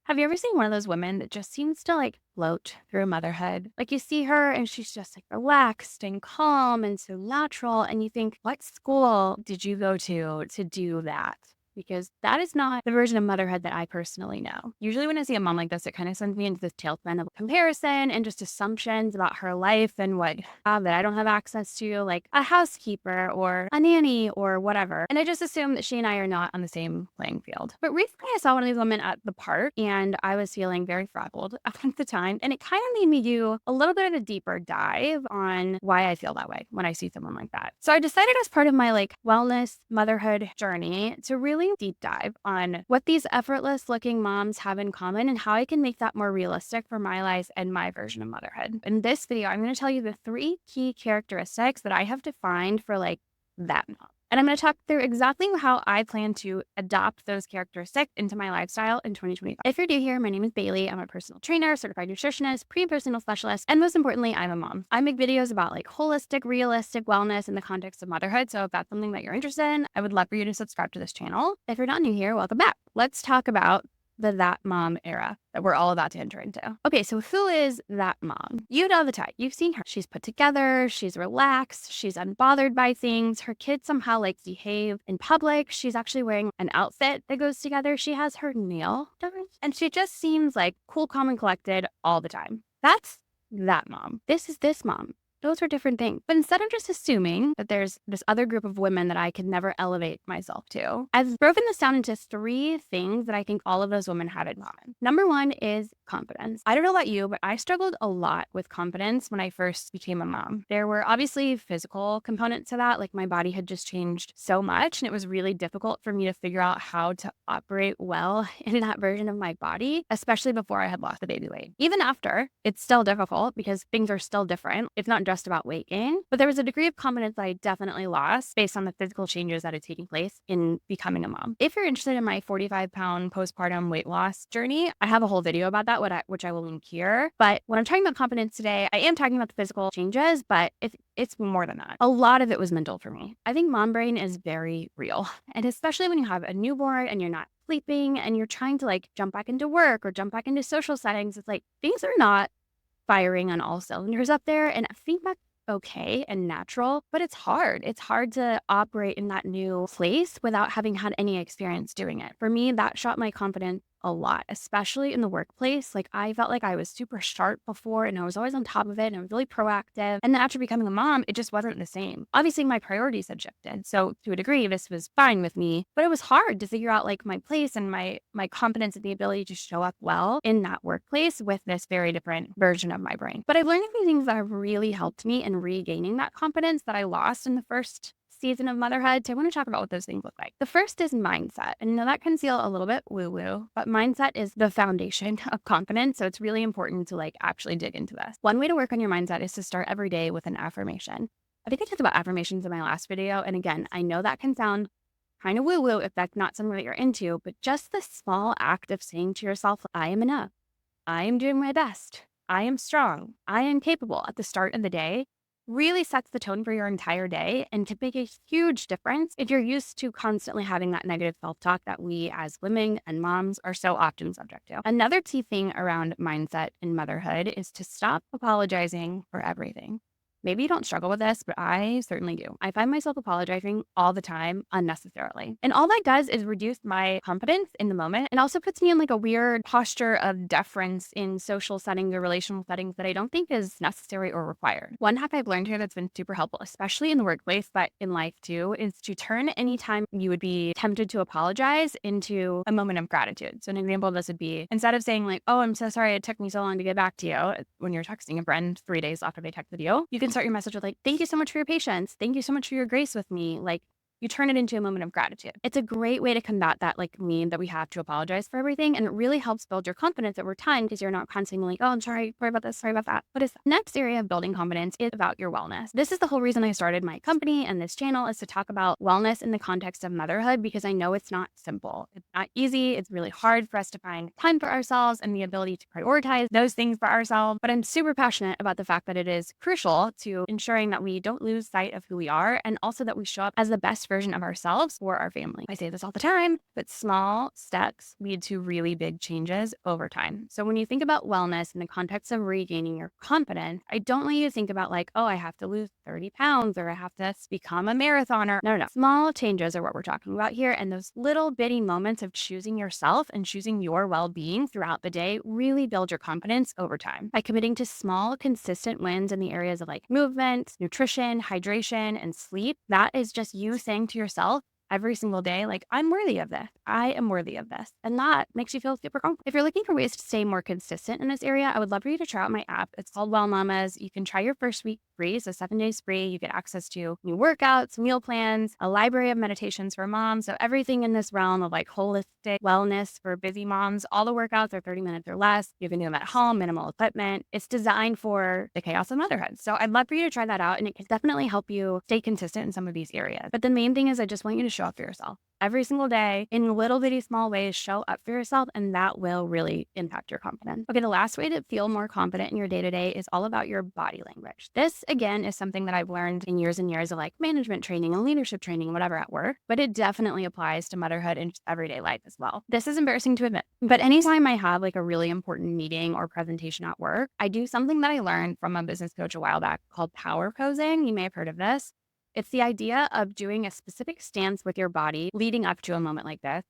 Have you ever seen one of those women that just seems to like float through motherhood? Like you see her and she's just like relaxed and calm and so natural. And you think, what school did you go to do that? Because that is not the version of motherhood that I personally know. Usually, when I see a mom like this, it kind of sends me into this tailspin of comparison and just assumptions about her life and what that I don't have access to, like a housekeeper or a nanny or whatever. And I just assume that she and I are not on the same playing field. But recently, I saw one of these women at the park and I was feeling very frazzled at the time. And it kind of made me do a little bit of a deeper dive on why I feel that way when I see someone like that. So I decided as part of my like wellness motherhood journey to really deep dive on what these effortless looking moms have in common and how I can make that more realistic for my life and my version of motherhood. In this video, I'm going to tell you the 3 key characteristics that I have defined for like that mom. And I'm going to talk through exactly how I plan to adopt those characteristics into my lifestyle in 2025. If you're new here, my name is Bailey. I'm a personal trainer, certified nutritionist, personal specialist, and most importantly, I'm a mom. I make videos about like holistic, realistic wellness in the context of motherhood. So if that's something that you're interested in, I would love for you to subscribe to this channel. If you're not new here, welcome back. Let's talk about the that mom era that we're all about to enter into. Okay, so who is that mom? You know the type. You've seen her. She's put together, she's relaxed, she's unbothered by things. Her kids somehow like behave in public. She's actually wearing an outfit that goes together. She has her nail done, and she just seems like cool, calm, and collected all the time. That's that mom. This is this mom. Those are different things. But instead of just assuming that there's this other group of women that I could never elevate myself to, I've broken this down into 3 things that I think all of those women had in common. Number 1 is confidence. I don't know about you, but I struggled a lot with confidence when I first became a mom. There were obviously physical components to that. Like my body had just changed so much, and it was really difficult for me to figure out how to operate well in that version of my body, especially before I had lost the baby weight. Even after, it's still difficult because things are still different. It's not just about weight gain, but there was a degree of confidence that I definitely lost based on the physical changes that had taken place in becoming a mom. If you're interested in my 45-pound postpartum weight loss journey, I have a whole video about that, which I will link here. But when I'm talking about confidence today, I am talking about the physical changes, but it's more than that. A lot of it was mental for me. I think mom brain is very real. And especially when you have a newborn and you're not sleeping and you're trying to like jump back into work or jump back into social settings, it's like things are not firing on all cylinders up there. And I think that's okay and natural, but it's hard. It's hard to operate in that new place without having had any experience doing it. For me, that shot my confidence a lot, especially in the workplace. Like I felt like I was super sharp before and I was always on top of it and I was really proactive. And then after becoming a mom, it just wasn't the same. Obviously, my priorities had shifted. So to a degree, this was fine with me, but it was hard to figure out like my place and my confidence and the ability to show up well in that workplace with this very different version of my brain. But I've learned a few things that have really helped me in regaining that confidence that I lost in the first season of motherhood. So I want to talk about what those things look like. The first is mindset. And now that can feel a little bit woo-woo, but mindset is the foundation of confidence. So it's really important to like actually dig into this. One way to work on your mindset is to start every day with an affirmation. I think I talked about affirmations in my last video. And again, I know that can sound kind of woo-woo if that's not something that you're into, but just the small act of saying to yourself, I am enough. I am doing my best. I am strong. I am capable at the start of the day really sets the tone for your entire day and to make a huge difference if you're used to constantly having that negative self-talk that we as women and moms are so often subject to. Another key thing around mindset in motherhood is to stop apologizing for everything. Maybe you don't struggle with this, but I certainly do. I find myself apologizing all the time unnecessarily. And all that does is reduce my confidence in the moment and also puts me in like a weird posture of deference in social settings or relational settings that I don't think is necessary or required. One hack I've learned here that's been super helpful, especially in the workplace, but in life too, is to turn any time you would be tempted to apologize into a moment of gratitude. So an example of this would be instead of saying like, oh, I'm so sorry it took me so long to get back to you when you're texting a friend 3 days after they texted you, you can start your message with like, thank you so much for your patience. Thank you so much for your grace with me. Like you turn it into a moment of gratitude. It's a great way to combat that like need that we have to apologize for everything. And it really helps build your confidence over time because you're not constantly like, oh, I'm sorry about this, sorry about that. But the next area of building confidence is about your wellness. This is the whole reason I started my company and this channel is to talk about wellness in the context of motherhood because I know it's not simple. It's not easy. It's really hard for us to find time for ourselves and the ability to prioritize those things for ourselves. But I'm super passionate about the fact that it is crucial to ensuring that we don't lose sight of who we are and also that we show up as the best best version of ourselves for our family. I say this all the time, but small steps lead to really big changes over time. So when you think about wellness in the context of regaining your confidence, I don't want you to think about like, oh, I have to lose 30 pounds or I have to become a marathoner. No, no, no. Small changes are what we're talking about here. And those little bitty moments of choosing yourself and choosing your well-being throughout the day really build your confidence over time. By committing to small, consistent wins in the areas of like movement, nutrition, hydration, and sleep, that is just you saying to yourself, every single day, like, I'm worthy of this. I am worthy of this. And that makes you feel super confident. If you're looking for ways to stay more consistent in this area, I would love for you to try out my app. It's called WellMamas. You can try your first week free, so 7 days free. You get access to new workouts, meal plans, a library of meditations for moms. So everything in this realm of like holistic wellness for busy moms. All the workouts are 30 minutes or less. You can do them at home, minimal equipment. It's designed for the chaos of motherhood. So I'd love for you to try that out, and it can definitely help you stay consistent in some of these areas. But the main thing is I just want you to show up for yourself. Every single day in little bitty small ways, show up for yourself, and that will really impact your confidence. Okay, the last way to feel more confident in your day-to-day is all about your body language. This, again, is something that I've learned in years and years of like management training and leadership training, whatever at work, but it definitely applies to motherhood and just everyday life as well. This is embarrassing to admit, but anytime I have like a really important meeting or presentation at work, I do something that I learned from a business coach a while back called power posing. You may have heard of this. It's the idea of doing a specific stance with your body leading up to a moment like this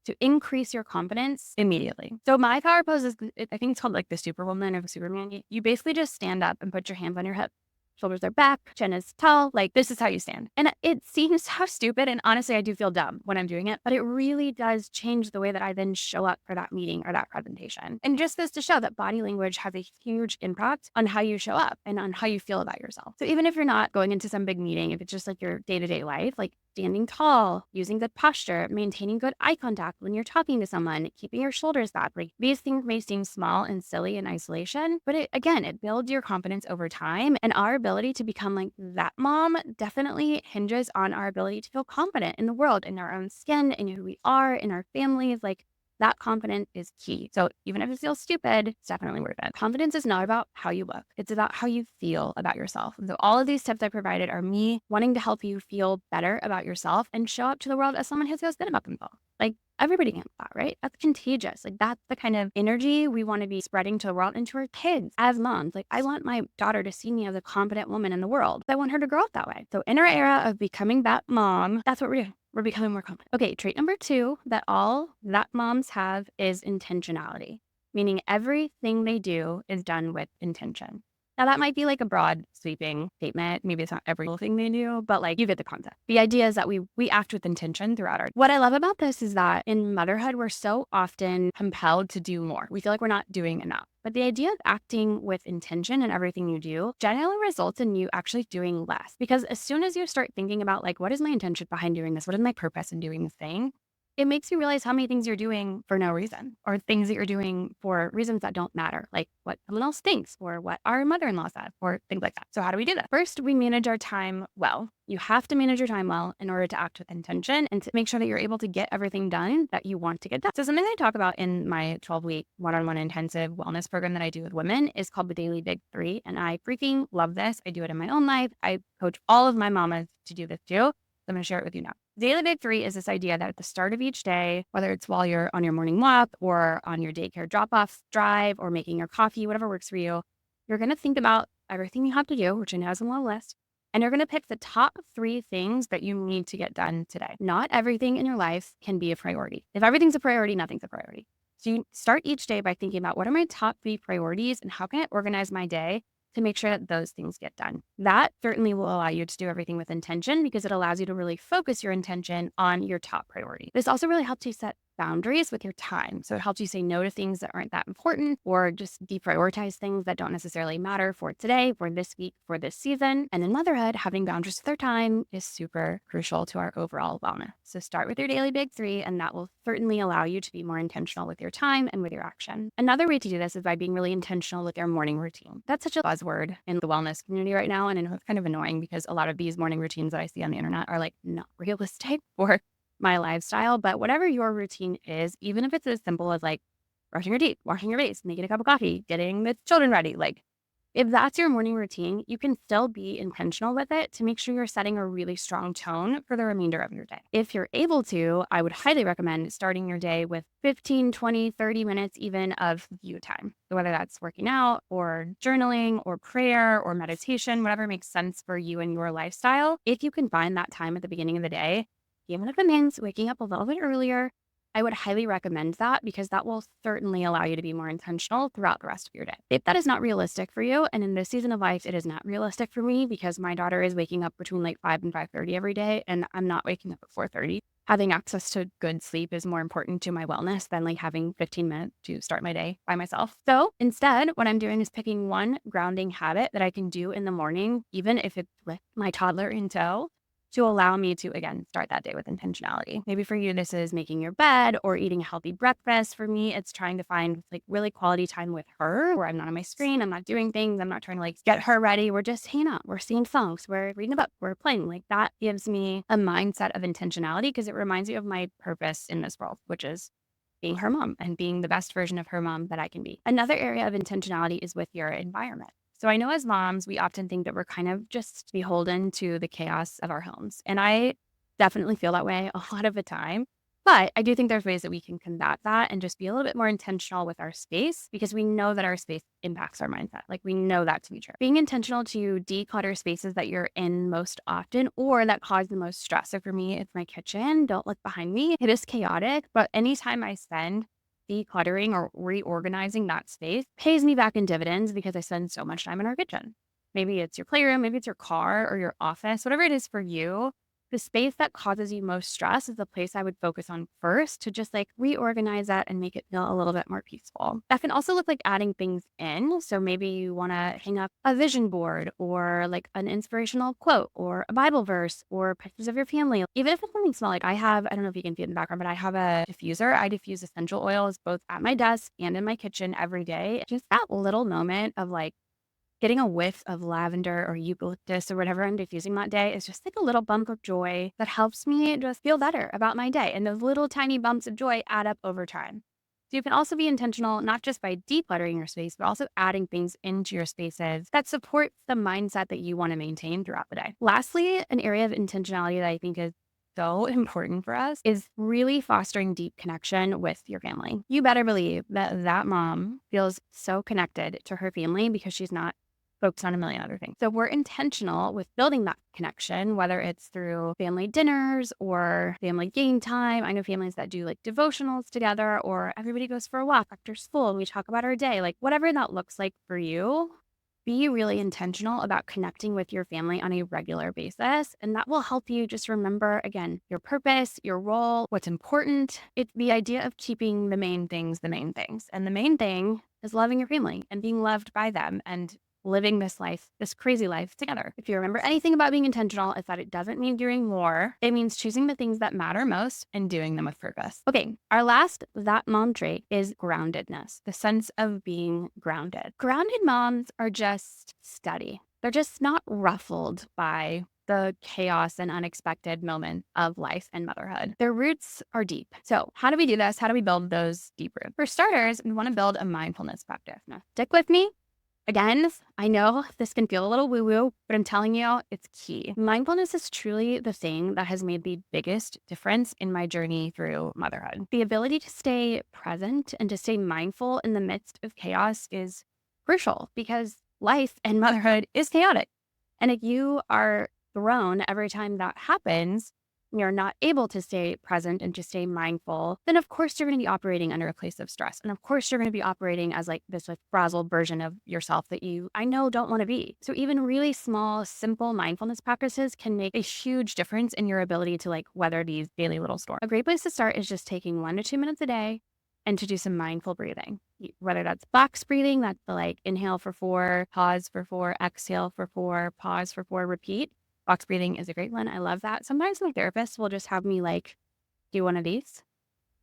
to increase your confidence immediately. So my power pose is, I think it's called like the Superwoman or the Superman. You basically just stand up and put your hands on your hips. Shoulders are back, chin is tall, like this is how you stand. And it seems so stupid, and honestly, I do feel dumb when I'm doing it, but it really does change the way that I then show up for that meeting or that presentation. And just this to show that body language has a huge impact on how you show up and on how you feel about yourself. So even if you're not going into some big meeting, if it's just like your day-to-day life, like standing tall, using good posture, maintaining good eye contact when you're talking to someone, keeping your shoulders back. Like these things may seem small and silly in isolation, but it builds your confidence over time. And our ability to become like that mom definitely hinges on our ability to feel confident in the world, in our own skin, in who we are, in our families. Like that confidence is key. So even if it feels stupid, it's definitely worth it. Confidence is not about how you look. It's about how you feel about yourself. And so all of these tips I provided are me wanting to help you feel better about yourself and show up to the world as someone who feels good about themselves. Like everybody can that, right? That's contagious. Like that's the kind of energy we want to be spreading to the world and to our kids as moms. Like I want my daughter to see me as a confident woman in the world. I want her to grow up that way. So in our era of becoming that mom, that's what we're doing. We're becoming more confident. Okay, trait number 2 that all that moms have is intentionality, meaning everything they do is done with intention. Now, that might be like a broad sweeping statement. Maybe it's not every little thing they do, but like you get the concept. The idea is that we act with intention throughout our. What I love about this is that in motherhood, we're so often compelled to do more. We feel like we're not doing enough. But the idea of acting with intention in everything you do generally results in you actually doing less. Because as soon as you start thinking about like, what is my intention behind doing this? What is my purpose in doing this thing? It makes you realize how many things you're doing for no reason, or things that you're doing for reasons that don't matter, like what someone else thinks or what our mother-in-law said or things like that. So how do we do that? First, we manage our time well. You have to manage your time well in order to act with intention and to make sure that you're able to get everything done that you want to get done. So something I talk about in my 12-week one-on-one intensive wellness program that I do with women is called the Daily Big Three. And I freaking love this. I do it in my own life. I coach all of my mamas to do this too. So I'm going to share it with you now. Daily Big Three is this idea that at the start of each day, whether it's while you're on your morning walk or on your daycare drop-off drive or making your coffee, whatever works for you, you're going to think about everything you have to do, which I know is a long list, and you're going to pick the top 3 things that you need to get done today. Not everything in your life can be a priority. If everything's a priority, nothing's a priority. So you start each day by thinking about what are my top 3 priorities and how can I organize my day to make sure that those things get done. That certainly will allow you to do everything with intention because it allows you to really focus your intention on your top priority. This also really helps you set boundaries with your time. So it helps you say no to things that aren't that important or just deprioritize things that don't necessarily matter for today, for this week, for this season. And in motherhood, having boundaries with our time is super crucial to our overall wellness. So start with your daily big 3, and that will certainly allow you to be more intentional with your time and with your action. Another way to do this is by being really intentional with your morning routine. That's such a buzzword in the wellness community right now. And I know it's kind of annoying because a lot of these morning routines that I see on the internet are like not realistic for my lifestyle, but whatever your routine is, even if it's as simple as like brushing your teeth, washing your face, making a cup of coffee, getting the children ready, like If that's your morning routine, you can still be intentional with it to make sure you're setting a really strong tone for the remainder of your day. If you're able to, I would highly recommend starting your day with 15, 20, 30 minutes even of you time. So whether that's working out or journaling or prayer or meditation, whatever makes sense for you and your lifestyle. If you can find that time at the beginning of the day, even if it means waking up a little bit earlier, I would highly recommend that because that will certainly allow you to be more intentional throughout the rest of your day. If that is not realistic for you, and in this season of life, it is not realistic for me because my daughter is waking up between like 5 and 5:30 every day, and I'm not waking up at 4:30. Having access to good sleep is more important to my wellness than like having 15 minutes to start my day by myself. So instead, what I'm doing is picking one grounding habit that I can do in the morning, even if it's with my toddler in tow, to allow me to, again, start that day with intentionality. Maybe for you, this is making your bed or eating a healthy breakfast. For me, it's trying to find like really quality time with her where I'm not on my screen, I'm not doing things, I'm not trying to like get her ready. We're just hanging out, we're singing songs, we're reading a book, we're playing. Like that gives me a mindset of intentionality because it reminds me of my purpose in this world, which is being her mom and being the best version of her mom that I can be. Another area of intentionality is with your environment. So I know as moms, we often think that we're kind of just beholden to the chaos of our homes. And I definitely feel that way a lot of the time. But I do think there's ways that we can combat that and just be a little bit more intentional with our space because we know that our space impacts our mindset. Like we know that to be true. Being intentional to declutter spaces that you're in most often or that cause the most stress. So for me, it's my kitchen. Don't look behind me. It is chaotic, but anytime I spend decluttering or reorganizing that space pays me back in dividends because I spend so much time in our kitchen. Maybe it's your playroom, maybe it's your car or your office, whatever it is for you. The space that causes you most stress is the place I would focus on first to just like reorganize that and make it feel a little bit more peaceful. That can also look like adding things in. So maybe you want to hang up a vision board or like an inspirational quote or a Bible verse or pictures of your family. Even if it's something small, like I don't know if you can see it in the background, but I have a diffuser. I diffuse essential oils both at my desk and in my kitchen every day. Just that little moment of like, getting a whiff of lavender or eucalyptus or whatever I'm diffusing that day is just like a little bump of joy that helps me just feel better about my day. And those little tiny bumps of joy add up over time. So you can also be intentional, not just by decluttering your space, but also adding things into your spaces that support the mindset that you want to maintain throughout the day. Lastly, an area of intentionality that I think is so important for us is really fostering deep connection with your family. You better believe that that mom feels so connected to her family because she's not focused on a million other things. So we're intentional with building that connection, whether it's through family dinners or family game time. I know families that do like devotionals together or everybody goes for a walk after school and we talk about our day, like whatever that looks like for you. Be really intentional about connecting with your family on a regular basis. And that will help you just remember, again, your purpose, your role, what's important. It's the idea of keeping the main things the main things. And the main thing is loving your family and being loved by them and living this life, this crazy life together. If you remember anything about being intentional, it's that it doesn't mean doing more. It means choosing the things that matter most and doing them with purpose. Okay, our last that mom trait is groundedness, the sense of being grounded. Grounded moms are just steady. They're just not ruffled by the chaos and unexpected moments of life and motherhood. Their roots are deep. So how do we do this? How do we build those deep roots? For starters, we want to build a mindfulness practice. Now, stick with me. Again, I know this can feel a little woo-woo, but I'm telling you, it's key. Mindfulness is truly the thing that has made the biggest difference in my journey through motherhood. The ability to stay present and to stay mindful in the midst of chaos is crucial because life and motherhood is chaotic. And if you are thrown every time that happens, you're not able to stay present and to stay mindful, then of course you're going to be operating under a place of stress. And of course you're going to be operating as like this like frazzled version of yourself that I know don't want to be. So even really small, simple mindfulness practices can make a huge difference in your ability to like weather these daily little storms. A great place to start is just taking 1 to 2 minutes a day and to do some mindful breathing. Whether that's box breathing, that's the like inhale for 4, pause for 4, exhale for 4, pause for 4, repeat. Box breathing is a great one. I love that. Sometimes my therapist will just have me like do one of these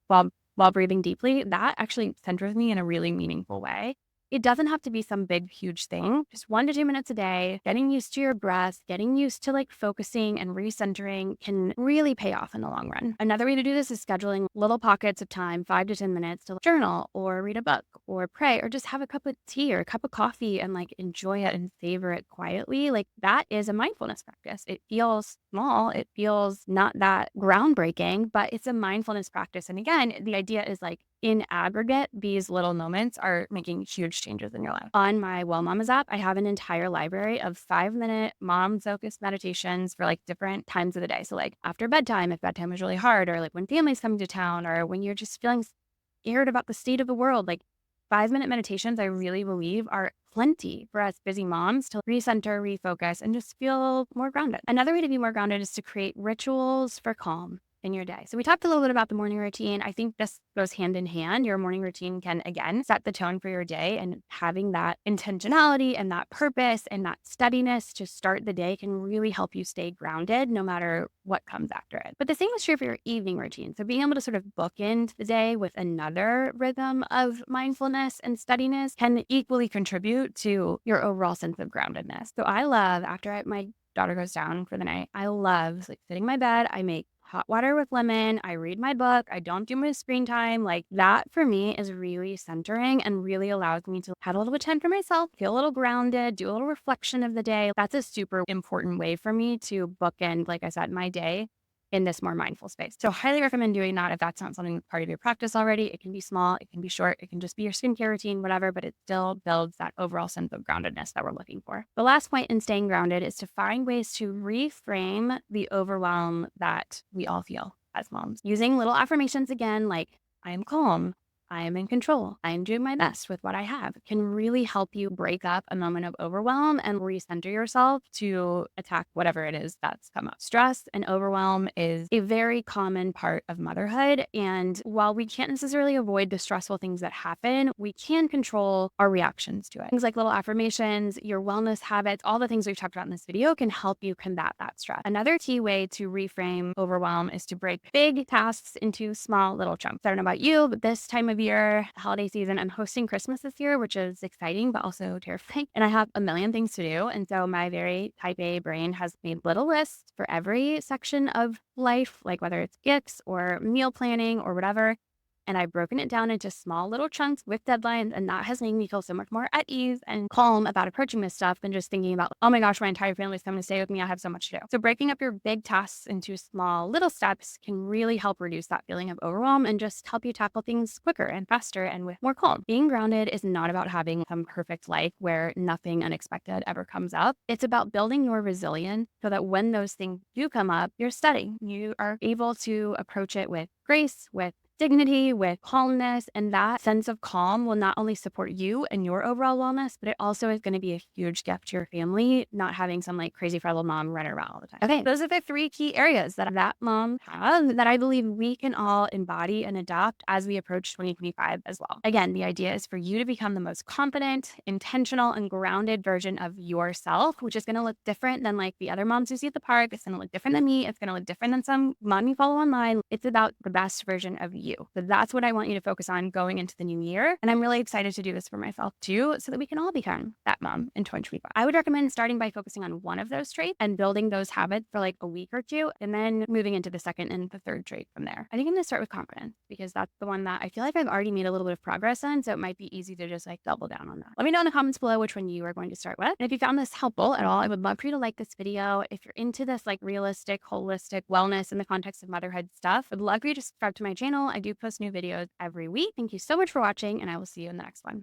while breathing deeply. That actually centers me in a really meaningful way. It doesn't have to be some big, huge thing. Just 1 to 2 minutes a day, getting used to your breath, getting used to like focusing and recentering can really pay off in the long run. Another way to do this is scheduling little pockets of time, 5 to 10 minutes to journal or read a book or pray or just have a cup of tea or a cup of coffee and like enjoy it and savor it quietly. Like that is a mindfulness practice. It feels small. It feels not that groundbreaking, but it's a mindfulness practice. And again, the idea is like in aggregate, these little moments are making huge changes in your life. On my WellMamas app, I have an entire library of 5-minute mom focused meditations for like different times of the day. So, like after bedtime, if bedtime is really hard, or like when family's coming to town, or when you're just feeling scared about the state of the world, like 5-minute meditations, I really believe are plenty for us busy moms to recenter, refocus, and just feel more grounded. Another way to be more grounded is to create rituals for calm in your day. So we talked a little bit about the morning routine. I think this goes hand in hand. Your morning routine can, again, set the tone for your day, and having that intentionality and that purpose and that steadiness to start the day can really help you stay grounded no matter what comes after it. But the same is true for your evening routine. So being able to sort of bookend the day with another rhythm of mindfulness and steadiness can equally contribute to your overall sense of groundedness. So I love, after my daughter goes down for the night, I love like sitting in my bed. I make hot water with lemon. I read my book. I don't do my screen time. Like that for me is really centering and really allows me to have a little bit of time for myself, feel a little grounded, do a little reflection of the day. That's a super important way for me to bookend, like I said, my day in this more mindful space. So highly recommend doing that if that's not something that's part of your practice already. It can be small, it can be short, it can just be your skincare routine, whatever, but it still builds that overall sense of groundedness that we're looking for. The last point in staying grounded is to find ways to reframe the overwhelm that we all feel as moms. Using little affirmations again, like I am calm, I am in control, I am doing my best with what I have, can really help you break up a moment of overwhelm and recenter yourself to attack whatever it is that's come up. Stress and overwhelm is a very common part of motherhood. And while we can't necessarily avoid the stressful things that happen, we can control our reactions to it. Things like little affirmations, your wellness habits, all the things we've talked about in this video can help you combat that stress. Another key way to reframe overwhelm is to break big tasks into small little chunks. I don't know about you, but this time of year, holiday season, I'm hosting Christmas this year, which is exciting, but also terrifying. And I have a million things to do. And so my very type A brain has made little lists for every section of life, like whether it's gifts or meal planning or whatever. And I've broken it down into small little chunks with deadlines. And that has made me feel so much more at ease and calm about approaching this stuff than just thinking about, oh my gosh, my entire family is coming to stay with me. I have so much to do. So breaking up your big tasks into small little steps can really help reduce that feeling of overwhelm and just help you tackle things quicker and faster and with more calm. Being grounded is not about having some perfect life where nothing unexpected ever comes up. It's about building your resilience so that when those things do come up, you're steady. You are able to approach it with grace, with dignity, with calmness, and that sense of calm will not only support you and your overall wellness, but it also is going to be a huge gift to your family, not having some like crazy frazzled mom running around all the time. Okay, those are the 3 key areas that mom has that I believe we can all embody and adopt as we approach 2025 as well. Again, the idea is for you to become the most confident, intentional, and grounded version of yourself, which is going to look different than like the other moms you see at the park. It's going to look different than me. It's going to look different than some mom you follow online. It's about the best version of you. So that's what I want you to focus on going into the new year. And I'm really excited to do this for myself too, so that we can all become that mom in 2025. I would recommend starting by focusing on one of those traits and building those habits for like a week or two, and then moving into the second and the third trait from there. I think I'm going to start with confidence because that's the one that I feel like I've already made a little bit of progress on. So it might be easy to just like double down on that. Let me know in the comments below which one you are going to start with. And if you found this helpful at all, I would love for you to like this video. If you're into this like realistic, holistic wellness in the context of motherhood stuff, I'd love for you to subscribe to my channel. I do post new videos every week. Thank you so much for watching, and I will see you in the next one.